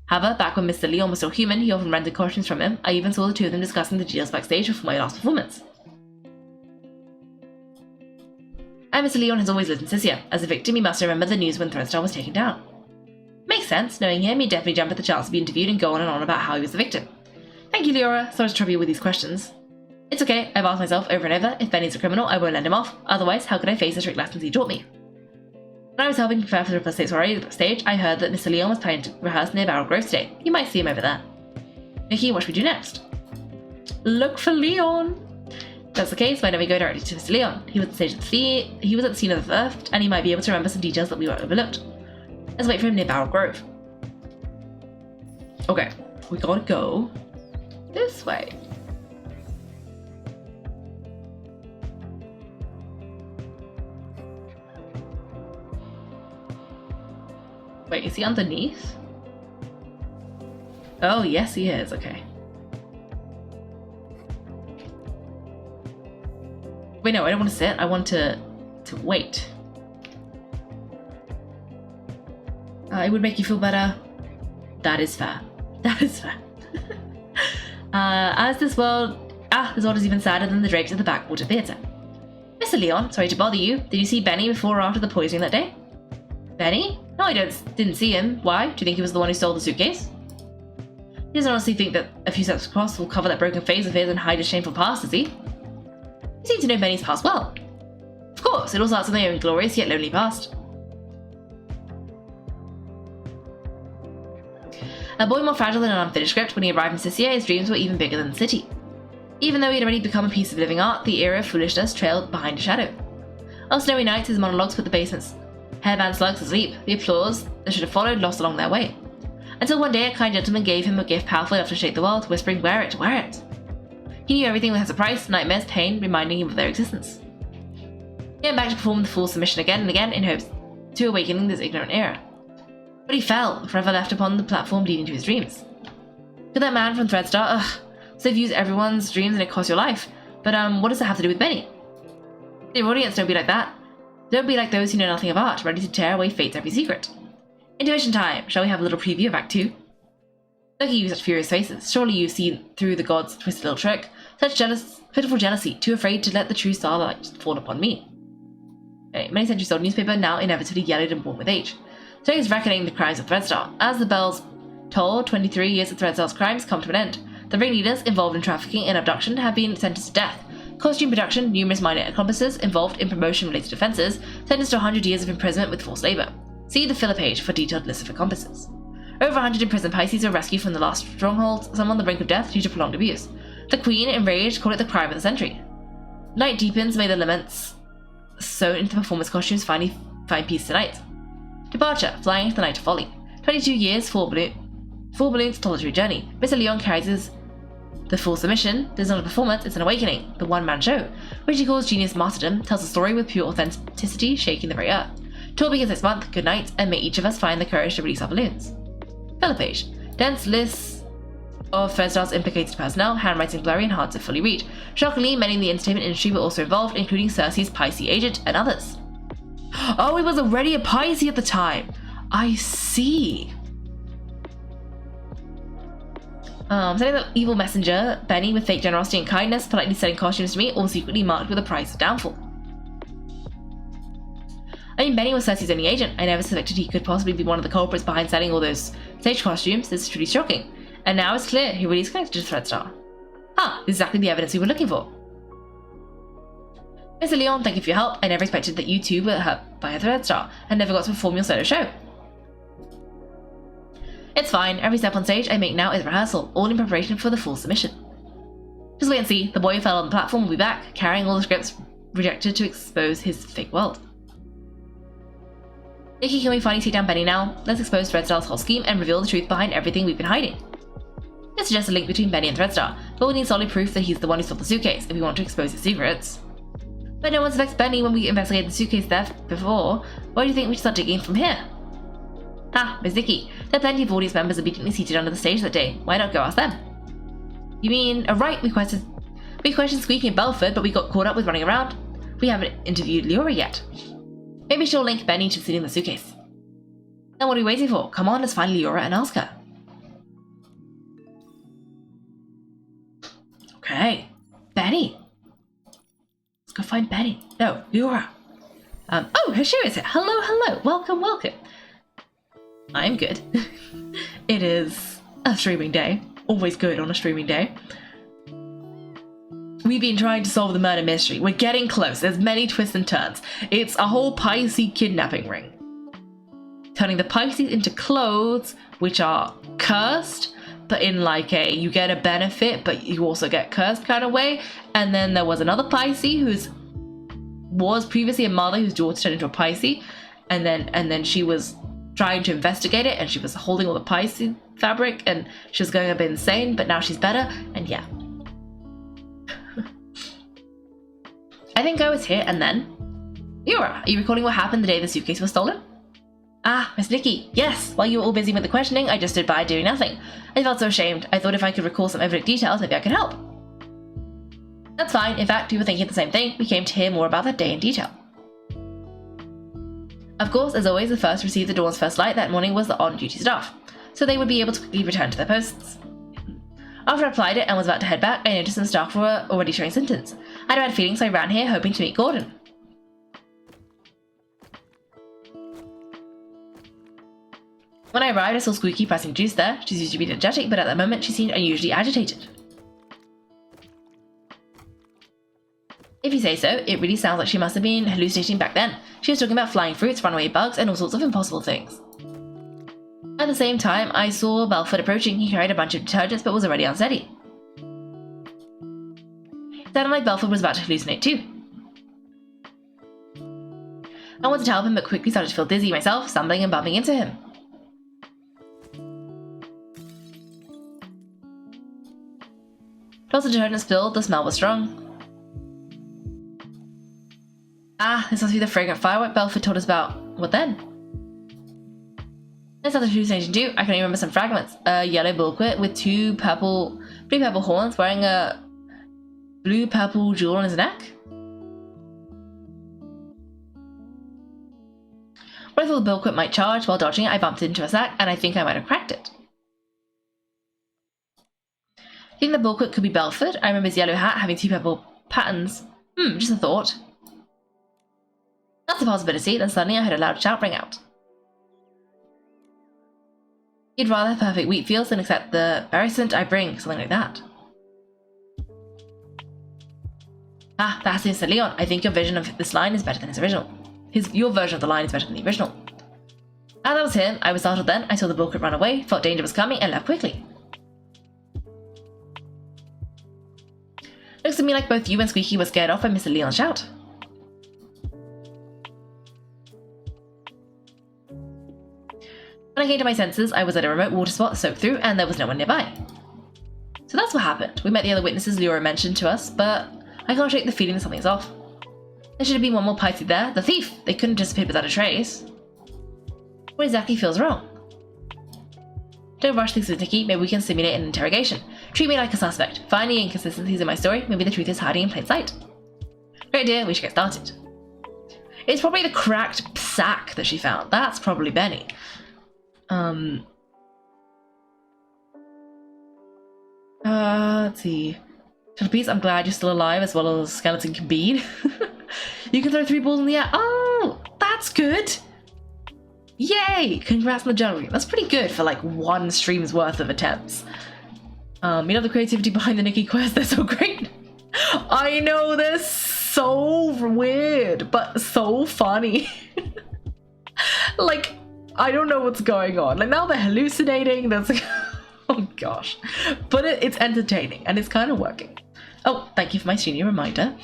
However, back when Mr. Leon was still human, he often rented costumes from him. I even saw the two of them discussing the details backstage before my last performance. And Mr. Leon has always lived in Sicily. As a victim, he must remember the news when Threadstar was taken down. Makes sense. Knowing him, he'd definitely jump at the chance to be interviewed and go on and on about how he was the victim. Thank you, Leora. Sorry to trouble you with these questions. It's okay. I've asked myself over and over, if Benny's a criminal, I won't let him off. Otherwise, how could I face the trick lessons he taught me? When I was helping prepare for the Plus 6 soiree backstage, I heard that Mr. Leon was planning to rehearse near Barrel Grove today. You might see him over there. Nikki, what should we do next? Look for Leon! If that's the case, why don't we go directly to Mr. Leon? He was at the scene of the theft, and he might be able to remember some details that we were overlooked. Let's wait for him near Barrel Grove. Okay, we gotta go this way. Wait, is he underneath? Oh, yes he is, okay. Wait, no, I don't want to sit, I want to wait. It would make you feel better. That is fair. That is fair. This world is even sadder than the drapes at the Backwater Theatre. Mr. Leon, sorry to bother you. Did you see Benny before or after the poisoning that day? Benny? No, I didn't see him. Why? Do you think he was the one who stole the suitcase? He doesn't honestly think that a few steps across will cover that broken phase of his and hide his shameful past, does he? He seems to know Benny's past well. Of course, it all starts with their own glorious yet lonely past. A boy more fragile than an unfinished script, when he arrived in Sicily, his dreams were even bigger than the city. Even though he had already become a piece of living art, the era of foolishness trailed behind a shadow. On snowy nights, his monologues put the basement's hairband slugs to sleep. The applause that should have followed lost along their way. Until one day, a kind gentleman gave him a gift powerful enough to shake the world, whispering, "Wear it, wear it." He knew everything has a price, nightmares, pain, reminding him of their existence. He went back to perform the full submission again and again in hopes to awakening this ignorant era. But he fell, forever left upon the platform leading to his dreams. Could that man from Threadstar, so views everyone's dreams and it costs your life. But what does that have to do with Benny? Dear audience, don't be like that. Don't be like those who know nothing of art, ready to tear away fate's every secret. Intuition time. Shall we have a little preview of Act 2? Look at you, such furious faces. Surely you've seen through the gods' twisted little trick. Such pitiful jealousy, too afraid to let the true starlight fall upon me. Okay, many centuries old newspaper, now inevitably yellowed and worn with age. Today is reckoning the crimes of Threadstar. As the bells toll, 23 years of Threadstar's crimes come to an end. The ringleaders involved in trafficking and abduction have been sentenced to death. Costume production, numerous minor accomplices involved in promotion-related offences, sentenced to 100 years of imprisonment with forced labour. See the filler page for detailed list of accomplices. Over 100 imprisoned Pisces were rescued from the last stronghold, some on the brink of death due to prolonged abuse. The Queen, enraged, called it the crime of the century. Night deepens, may the laments sewn into the performance costumes finally find peace tonight. Departure, flying into the night of folly. 22 years, full balloon's solitary journey. Mr. Leon carries the full submission. There's not a performance, it's an awakening. The one-man show, which he calls Genius Martyrdom, tells a story with pure authenticity, shaking the very earth. Tour begins next month. Good night, and may each of us find the courage to release our balloons. Filler page. Dense list of Threadstar's implicated personnel, handwriting blurry and hard to fully read. Shockingly, many in the entertainment industry were also involved, including Cersei's Pisces agent and others. Oh, he was already a Pisces at the time. I see. Sending the evil messenger, Benny, with fake generosity and kindness, politely selling costumes to me, all secretly marked with the price of downfall. I mean, Benny was Cersei's only agent. I never suspected he could possibly be one of the culprits behind selling all those stage costumes. This is truly shocking. And now it's clear he really is connected to Threadstar. Exactly the evidence we were looking for. Mr. Leon, thank you for your help. I never expected that you two were hurt by a Threadstar and never got to perform your solo show. It's fine. Every step on stage I make now is rehearsal, all in preparation for the full submission. Just wait and see. The boy who fell on the platform will be back, carrying all the scripts rejected to expose his fake world. Nikki, can we finally take down Benny now? Let's expose Threadstar's whole scheme and reveal the truth behind everything we've been hiding. This suggests a link between Benny and Threadstar, but we need solid proof that he's the one who stole the suitcase if we want to expose his secrets. But no one suspects Benny when we investigated the suitcase theft before. Why do you think we should start digging from here? Miss Nikki, there are plenty of audience members obediently seated under the stage that day. Why not go ask them? You mean, right, we questioned Squeaky and Belford, but we got caught up with running around. We haven't interviewed Leora yet. Maybe she'll link Benny to stealing the suitcase. Then what are we waiting for? Come on, let's find Leora and ask her. Okay, Benny. Let's go find Benny. No, Leora. Oh, here she is. Hello. Welcome. I'm good. It is a streaming day. Always good on a streaming day. We've been trying to solve the murder mystery. We're getting close. There's many twists and turns. It's a whole Pisces kidnapping ring. Turning the Pisces into clothes, which are cursed, but in like a you get a benefit, but you also get cursed kind of way. And then there was another Pisces was previously a mother whose daughter turned into a Pisces, and then she was trying to investigate it, and she was holding all the Pisces fabric, and she was going a bit insane, but now she's better, and yeah. I think I was here, and then... Leora, are you recalling what happened the day the suitcase was stolen? Miss Nikki, yes. While you were all busy with the questioning, I just stood by doing nothing. I felt so ashamed. I thought if I could recall some evident details, maybe I could help. That's fine. In fact, we were thinking the same thing. We came to hear more about that day in detail. Of course, as always, the first to receive the dawn's first light that morning was the on-duty staff, so they would be able to quickly return to their posts. After I applied it and was about to head back, I noticed some staff were already showing symptoms. I had a bad feeling, so I ran here hoping to meet Gordon. When I arrived, I saw Squeaky pressing juice there. She's usually been energetic, but at that moment she seemed unusually agitated. If you say so, it really sounds like she must have been hallucinating back then. She was talking about flying fruits, runaway bugs, and all sorts of impossible things. At the same time, I saw Belford approaching. He carried a bunch of detergents, but was already unsteady. It sounded like Belford was about to hallucinate too. I wanted to help him, but quickly started to feel dizzy myself, stumbling and bumping into him. Lots of detergent spilled, the smell was strong. Ah, this must be the fragrant firework Belford told us about. What then? This other hallucination too. I can only remember some fragments. A yellow bullquit with blue purple horns, wearing a blue purple jewel on his neck. When I thought the bullquit might charge, while dodging it, I bumped into a sack, and I think I might have cracked it. I think the bullquit could be Belford. I remember his yellow hat having two purple patterns. Just a thought. That's a possibility. Then suddenly I heard a loud shout ring out. You'd rather have perfect wheat fields than accept the embarrassment I bring, something like that. Ah, that's Mr. Leon. I think your version of this line is better than his original. Your version of the line is better than the original. Ah, that was him. I was startled then. I saw the bullquit run away, thought danger was coming, and left quickly. Looks to me like both you and Squeaky were scared off by Mr. Leon's shout. When I came to my senses, I was at a remote water spot soaked through, and there was no one nearby. So that's what happened. We met the other witnesses Leora mentioned to us, but I can't shake the feeling that something's off. There should have been one more Pisces there. The thief! They couldn't have disappeared without a trace. What exactly feels wrong? Don't rush things with Nikki. Maybe we can simulate an interrogation. Treat me like a suspect. Find any inconsistencies in my story. Maybe the truth is hiding in plain sight. Great idea. We should get started. It's probably the cracked sack that she found. That's probably Benny. Let's see. Peace, I'm glad you're still alive as well as Skeleton can be. You can throw 3 balls in the air. Oh, that's good. Yay! Congrats on the journal. That's pretty good for like 1 stream's worth of attempts. You know the creativity behind the Nikki quest, they're so great. I know, they're so weird, but so funny. Like, I don't know what's going on. Like, now they're hallucinating, that's like, oh gosh. But it's entertaining, and it's kind of working. Oh, thank you for my senior reminder.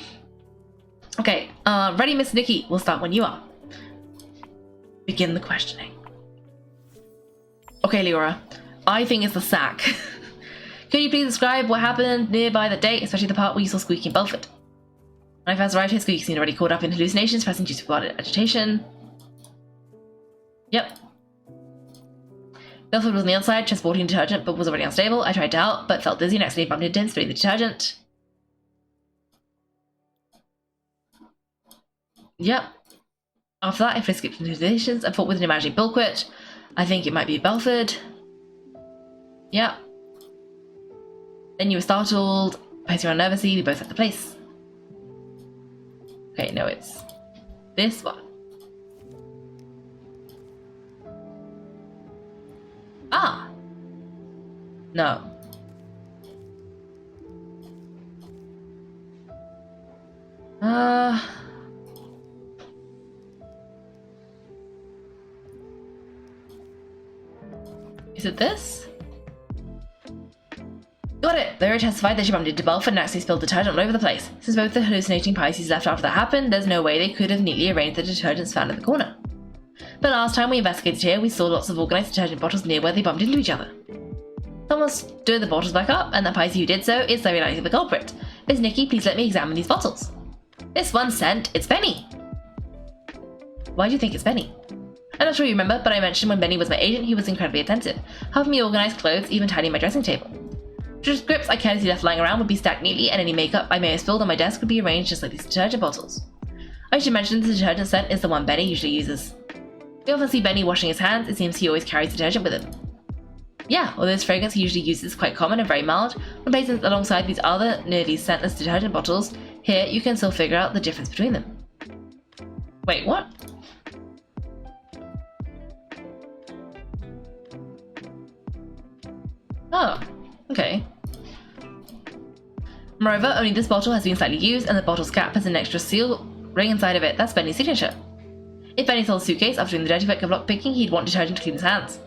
Okay, ready, Miss Nikki? We'll start when you are. Begin the questioning. Okay, Leora. I think it's the sack. Can you please describe what happened nearby that day, especially the part where you saw Squeaky and Belford? When I first arrived here, Squeaky seemed already caught up in hallucinations, pressing due to blood agitation. Yep. Belford was on the outside, transporting detergent, but was already unstable. I tried to help, but felt dizzy and accidentally bumped into him, spilling the detergent. Yep. After that, I first skipped into hallucinations and fought with an imaginary bullquit. I think it might be Belford. Yep. Then you were startled, pacing around nervously, we both left the place. Okay, no, it's this one. Ah! No. Is it this? Got it! Lyra testified that she bumped into Belford and accidentally spilled detergent all over the place. Since both the hallucinating Pisces left after that happened, there's no way they could have neatly arranged the detergents found in the corner. But last time we investigated here, we saw lots of organised detergent bottles near where they bumped into each other. Someone stood the bottles back up, and that Pisces who did so is very likely the culprit. Miss Nikki, please let me examine these bottles. This one's scent, it's Benny. Why do you think it's Benny? I'm not sure you remember, but I mentioned when Benny was my agent, he was incredibly attentive, helping me organise clothes, even tidying my dressing table. Scripts I carelessly left lying around would be stacked neatly, and any makeup I may have spilled on my desk would be arranged just like these detergent bottles. I should mention the detergent scent is the one Benny usually uses. We often see Benny washing his hands, it seems he always carries detergent with him. Yeah, although this fragrance he usually uses is quite common and very mild, when placed alongside these other nearly scentless detergent bottles, here you can still figure out the difference between them. Wait, what? Oh, okay. Moreover, only this bottle has been slightly used, and the bottle's cap has an extra seal ring inside of it. That's Benny's signature. If Benny sold the suitcase after doing the dirty work of lockpicking, he'd want detergent to clean his hands.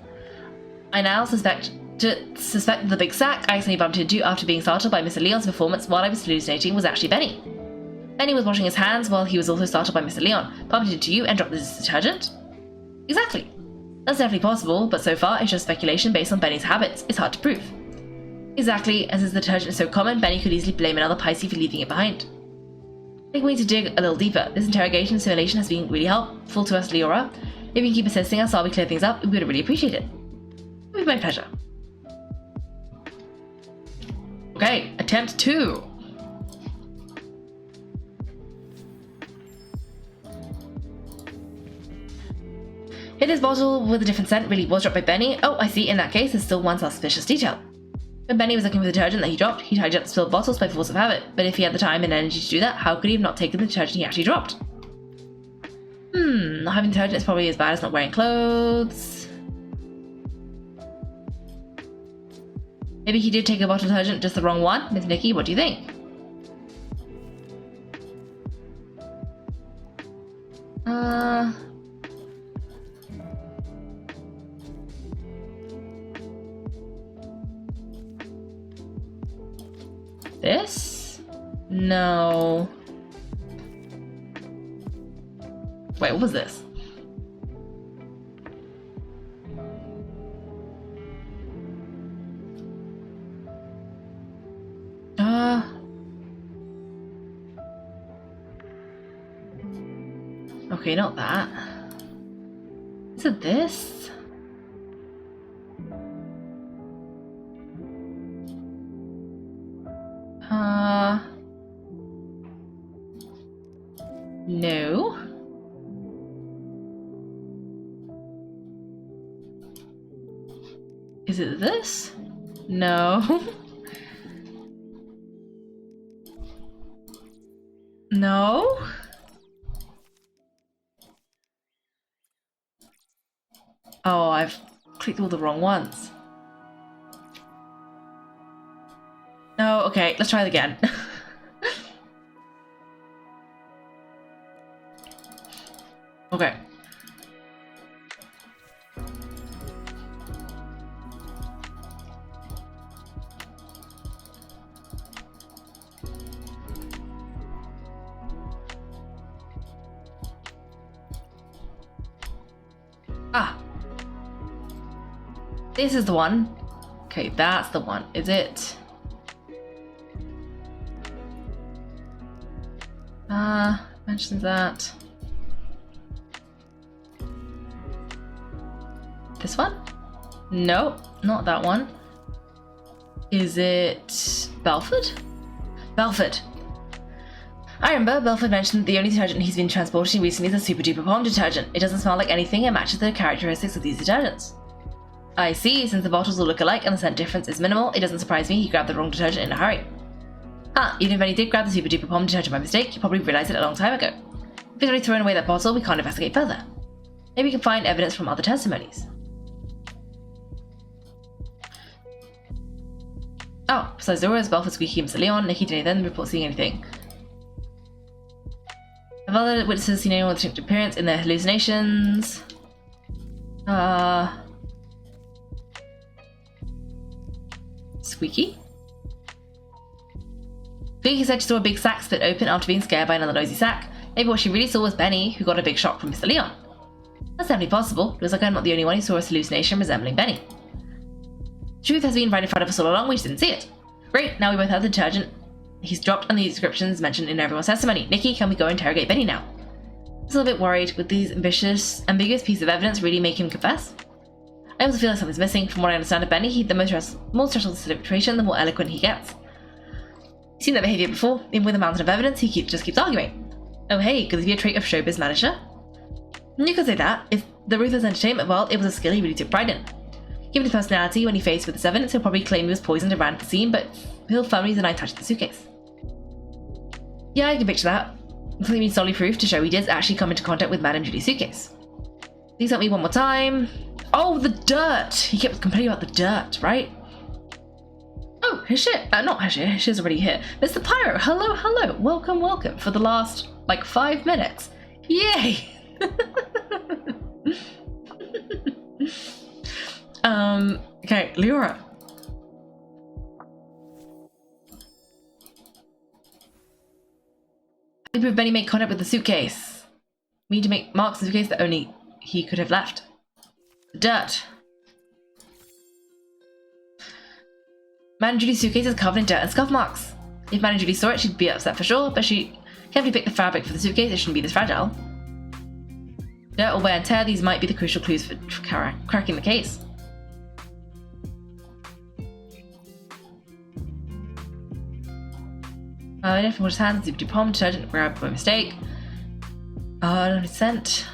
I now suspect that the big sack I accidentally bumped into after being startled by Mr. Leon's performance while I was hallucinating was actually Benny. Benny was washing his hands while he was also startled by Mr. Leon, bumped into you, and dropped this detergent? Exactly. That's definitely possible, but so far it's just speculation based on Benny's habits. It's hard to prove. Exactly, and since the detergent is so common, Benny could easily blame another Pisces for leaving it behind. I think we need to dig a little deeper. This interrogation simulation has been really helpful to us, Leora. If you can keep assisting us while we clear things up, we would really appreciate it. It would be my pleasure. Okay, attempt 2. Hit this bottle with a different scent really was dropped by Benny. Oh, I see. In that case, there's still one suspicious detail. When Benny was looking for the detergent that he dropped, he hijacked the spilled bottles by force of habit. But if he had the time and energy to do that, how could he have not taken the detergent he actually dropped? Not having detergent is probably as bad as not wearing clothes. Maybe he did take a bottle of detergent, just the wrong one. Miss Nikki, what do you think? This? No. Wait, what was this? Okay, not that. Is it this? No. Is it this? No. No? Oh, I've clicked all the wrong ones. No, okay, let's try it again. Okay. Ah. This is the one. Okay, that's the one. Is it? Mentions that. This one? No, not that one. Is it Belford? Belford. I remember Belford mentioned that the only detergent he's been transporting recently is a super duper bomb detergent. It doesn't smell like anything and matches the characteristics of these detergents. I see, since the bottles all look alike and the scent difference is minimal, it doesn't surprise me he grabbed the wrong detergent in a hurry. Even if he did grab the super duper bomb detergent by mistake, he probably realised it a long time ago. If he's already thrown away that bottle, we can't investigate further. Maybe we can find evidence from other testimonies. Oh, besides Zora's, Belford, Squeaky, and Mr. Leon, Nikki didn't then report seeing anything. Have other witnesses seen anyone with distinct appearance in their hallucinations? Squeaky? Squeaky said she saw a big sack split open after being scared by another noisy sack. Maybe what she really saw was Benny, who got a big shock from Mr. Leon. That's definitely possible. Looks like I'm not the only one who saw a hallucination resembling Benny. The truth has been right in front of us all along, we just didn't see it. Great, now we both have the detergent he's dropped and the descriptions mentioned in everyone's testimony. Nikki, can we go interrogate Benny now? I'm still a bit worried. Would these ambiguous piece of evidence really make him confess? I also feel like something's missing. From what I understand of Benny, the more stressful the situation, the more eloquent he gets. You've seen that behaviour before. Even with a mountain of evidence, he just keeps arguing. Oh hey, could this be a trait of showbiz manager? You could say that. If the ruthless entertainment world, it was a skill he really took pride in. Given his personality, when he faced with this evidence, he'll probably claim he was poisoned and ran at the scene, but he'll firmly deny touching the suitcase. Yeah, I can picture that. Completely solely proof to show he did actually come into contact with Madame Judy's suitcase. Please help me one more time. Oh, the dirt! He kept complaining about the dirt, right? Hishir, not Hishir, Hishir's already here. Mr. Pyro, hello, hello, welcome, welcome for the last, like, 5 minutes. Yay! Okay, Leora. I think Benny made contact with the suitcase. We need to make marks in the suitcase that only he could have left. The dirt. Madame Julie's suitcase is covered in dirt and scuff marks. If Madame Julie saw it, she'd be upset for sure, but she carefully picked the fabric for the suitcase. It shouldn't be this fragile. Dirt or wear and tear, these might be the crucial clues for cracking the case. I don't wash his hands, zip palm, detergent, grab by mistake. Scent.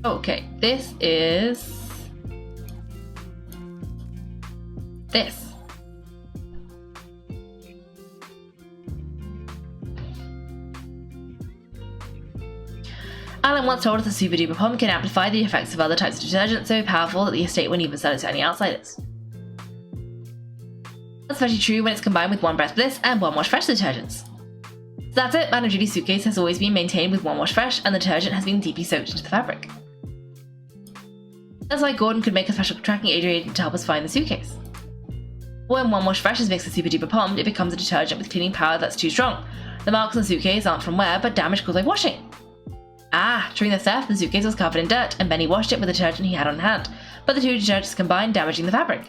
Okay, this is this. Alan once told us the super duper pump can amplify the effects of other types of detergent so powerful that the estate wouldn't even sell it to any outsiders. That's especially true when it's combined with One Breath Bliss and One Wash Fresh detergents. So that's it, Madame Julie's suitcase has always been maintained with One Wash Fresh and the detergent has been deeply soaked into the fabric. That's why Gordon could make a special tracking agent to help us find the suitcase. When One Wash Fresh is mixed with Super Duper Pond, it becomes a detergent with cleaning power that's too strong. The marks on the suitcase aren't from wear, but damage caused by washing. During the theft, the suitcase was covered in dirt, and Benny washed it with the detergent he had on hand, but the two detergents combined, damaging the fabric.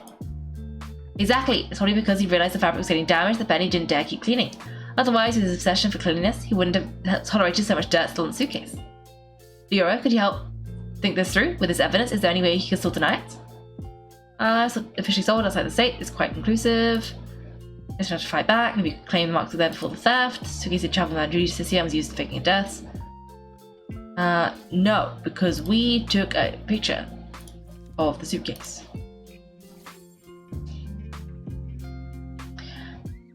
Exactly, it's probably because he realized the fabric was getting damaged that Benny didn't dare keep cleaning. Otherwise, with his obsession for cleanliness, he wouldn't have tolerated so much dirt still in the suitcase. Leora, could you help think this through? With this evidence, is there any way he could still deny it? So officially sold outside the state is quite conclusive. Just have to fight back, maybe claim the marks were there before the theft. Suitcase had traveled around Judy's city and was used in faking deaths. No, because we took a picture of the suitcase.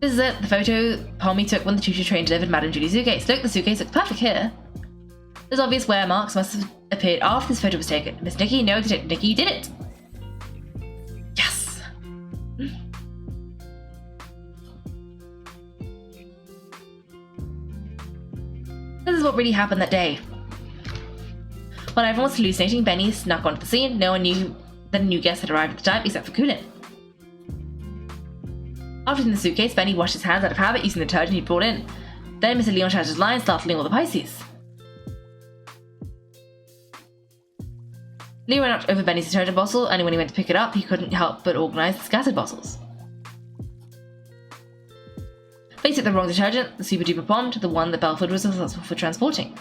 This is it, the photo Palmy took when the choo-choo train delivered Madame Julie's suitcase. Look, the suitcase looks perfect here. Those obvious wear marks must have appeared after this photo was taken. Miss Nikki, no, Detective Nikki, you did it! Yes! This is what really happened that day. While everyone was hallucinating, Benny snuck onto the scene. No one knew that a new guest had arrived at the time except for Kulin. After in the suitcase, Benny washed his hands out of habit using the detergent he'd brought in. Then Mr. Leon shouted his line, startling all the Pisces. Leo ran up over Benny's detergent bottle, and when he went to pick it up, he couldn't help but organise the scattered bottles. Benny took the wrong detergent, the super duper pond, the one that Belford was responsible for transporting.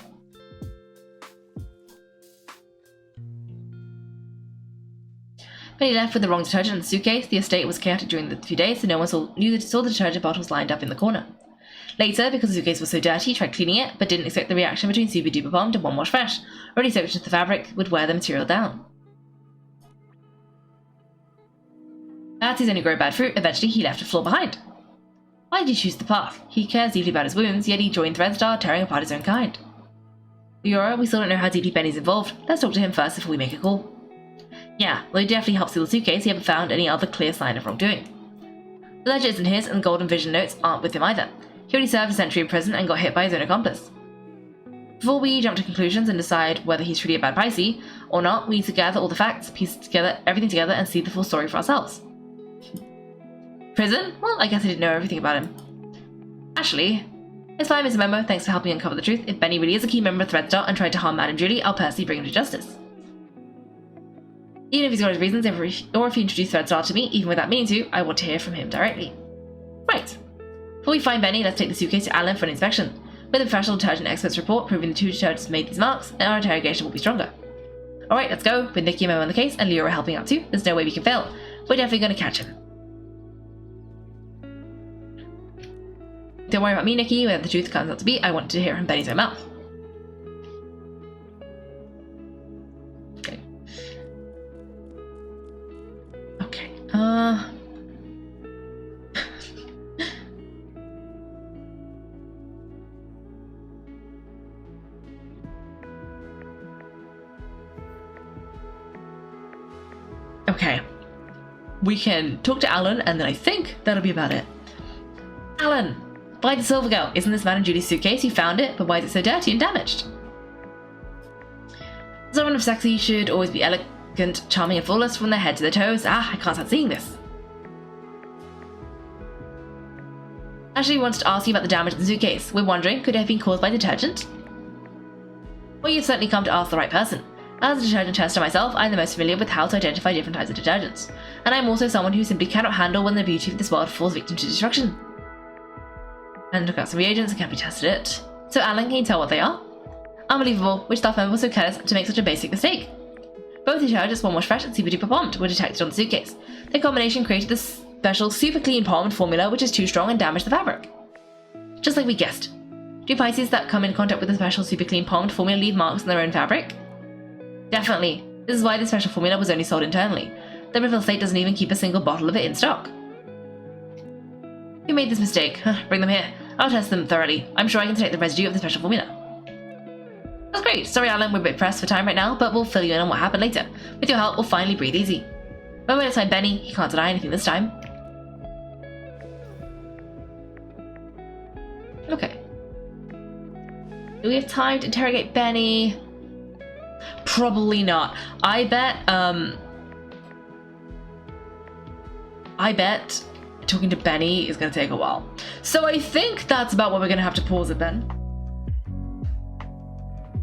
Benny left with the wrong detergent in the suitcase. The estate was chaotic during the few days, so no one saw the detergent bottles lined up in the corner. Later, because the suitcase was so dirty, he tried cleaning it, but didn't expect the reaction between Super Duper Bomb and One Wash Fresh. Already soaked into the fabric would wear the material down. As he's only grow bad fruit, eventually he left a flaw behind. Why did he choose the path? He cares deeply about his wounds, yet he joined Threadstar, tearing apart his own kind. Leora, we still don't know how deeply Benny's involved. Let's talk to him first before we make a call. Yeah, well, he definitely helped steal the suitcase. He haven't found any other clear sign of wrongdoing. The ledger isn't his, and the Golden Vision notes aren't with him either. He already served a century in prison and got hit by his own accomplice. Before we jump to conclusions and decide whether he's truly a bad Pisces or not, we need to gather all the facts, piece everything together, and see the full story for ourselves. Prison? Well, I guess I didn't know everything about him. Actually, it's fine, Mr. Memo. Thanks for helping uncover the truth. If Benny really is a key member of Threadstar and tried to harm Madame Julie, I'll personally bring him to justice. Even if he's got his reasons, or if he introduced Threadstar to me, even without meaning to, I want to hear from him directly. Right. Before we find Benny, let's take the suitcase to Alan for an inspection. With a professional detergent expert's report proving the two detergents made these marks, and our interrogation will be stronger. Alright, let's go. With Nikki and Mo on the case, and Leora helping out too, there's no way we can fail. We're definitely going to catch him. Don't worry about me, Nikki. Whatever the truth comes out to be, I want to hear from Benny's own mouth. Okay. Okay. we can talk to Alan, and then I think that'll be about it. Alan, by the Silver Girl, isn't this Madame Judy's suitcase? You found it, but why is it so dirty and damaged? Someone of sexy should always be elegant, charming, and flawless from their head to their toes. Ah, I can't stop seeing this. Ashley wants to ask you about the damage in the suitcase. We're wondering, could it have been caused by detergent? Well, you've certainly come to ask the right person. As a detergent tester myself, I'm the most familiar with how to identify different types of detergents. And I'm also someone who simply cannot handle when the beauty of this world falls victim to destruction. And took out some reagents and carefully tested it. So Alan, can you tell what they are? Unbelievable, which staff member was so careless to make such a basic mistake? Both detergents, One Wash Fresh and Super Duper Bombed, were detected on the suitcase. Their combination created this special Super Clean Pommed formula, which is too strong and damaged the fabric. Just like we guessed. Do Pisces that come in contact with the special Super Clean Pommed formula leave marks on their own fabric? Definitely. This is why the special formula was only sold internally. The refill slate doesn't even keep a single bottle of it in stock. Who made this mistake? Bring them here. I'll test them thoroughly. I'm sure I can detect the residue of the special formula. That's great. Sorry, Alan, we're a bit pressed for time right now, but we'll fill you in on what happened later. With your help, we'll finally breathe easy. When we find Benny, he can't deny anything this time. Okay. Do we have time to interrogate Benny? Probably not. I bet talking to Benny is going to take a while. So I think that's about where we're going to have to pause it then.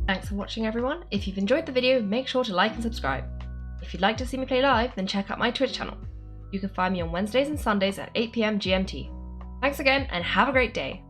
Thanks for watching, everyone. If you've enjoyed the video, make sure to like and subscribe. If you'd like to see me play live, then check out my Twitch channel. You can find me on Wednesdays and Sundays at 8 PM GMT. Thanks again, and have a great day.